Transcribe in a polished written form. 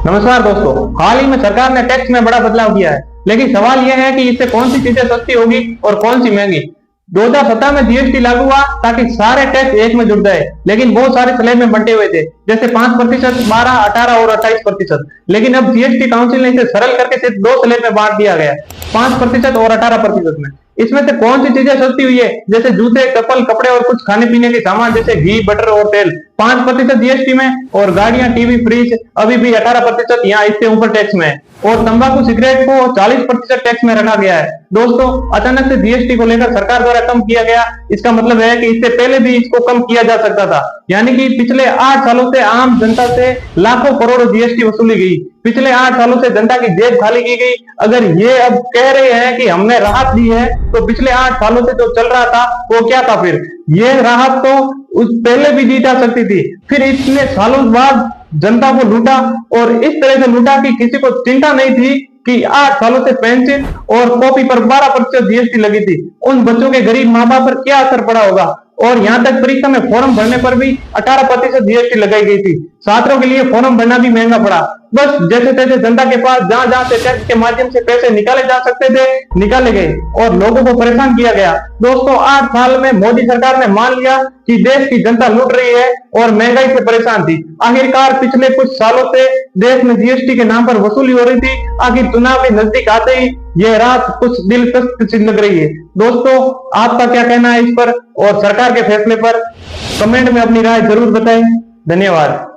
नमस्कार दोस्तों। हाल ही में सरकार ने टैक्स में बड़ा बदलाव किया है, लेकिन सवाल यह है कि इससे कौन सी चीजें सस्ती होगी और कौन सी महंगी। 2017 में जीएसटी लागू हुआ ताकि सारे टैक्स एक में जुड़ गए, लेकिन बहुत सारे स्लैब में बंटे हुए थे, जैसे 5%, 12, 18 और 28%। लेकिन अब जीएसटी काउंसिल ने इसे सरल करके सिर्फ दो स्लैब में बांट दिया गया, 5% और 18% में। इसमें से कौन सी चीजें सस्ती हुई है, जैसे जूते, चप्पल, कपड़े और कुछ खाने पीने के सामान जैसे घी, बटर और तेल, 5% जीएसटी में, और गाड़ियां, टीवी, फ्रिज अभी भी 18% यहाँ इससे ऊपर टैक्स में है, और तंबाकू, सिगरेट को 40% टैक्स में रखा गया है। दोस्तों, अचानक से जीएसटी को लेकर सरकार द्वारा कम किया गया, इसका मतलब है कि इससे पहले भी इसको कम किया जा सकता था। यानी कि पिछले 8 सालों से आम जनता से लाखों करोड़ों जीएसटी वसूली गई, पिछले 8 सालों से जनता की जेब खाली की गई। अगर ये अब कह रहे हैं कि हमने राहत दी है, तो पिछले 8 सालों से जो चल रहा था वो क्या था? फिर ये राहत तो उस पहले भी दी जा सकती थी। फिर इतने सालों बाद जनता को लूटा, और इस तरह से लूटा कि किसी को चिंता नहीं थी कि 8 सालों से पेंशन और कॉपी पर 12% जीएसटी लगी थी। उन बच्चों के गरीब माँ बाप पर क्या असर पड़ा होगा। और यहाँ तक परीक्षा में फॉर्म भरने पर भी 18% जीएसटी लगाई गई थी। छात्रों के लिए फॉर्म भरना भी महंगा पड़ा। बस जैसे तैसे जनता के पास जहां जहां से टैक्स के माध्यम से पैसे निकाले जा सकते थे, निकाले गए और लोगों को परेशान किया गया। दोस्तों, 8 साल में मोदी सरकार ने मान लिया कि देश की जनता लूट रही है और महंगाई से परेशान थी। आखिरकार पिछले कुछ सालों से देश में जीएसटी के नाम पर वसूली हो रही थी, आखिर चुनाव के नजदीक आते ही यह रात कुछ दिलचस्प सी लग रही है। दोस्तों, आपका क्या कहना है इस पर और सरकार के फैसले पर? कमेंट में अपनी राय जरूर बताएं। धन्यवाद।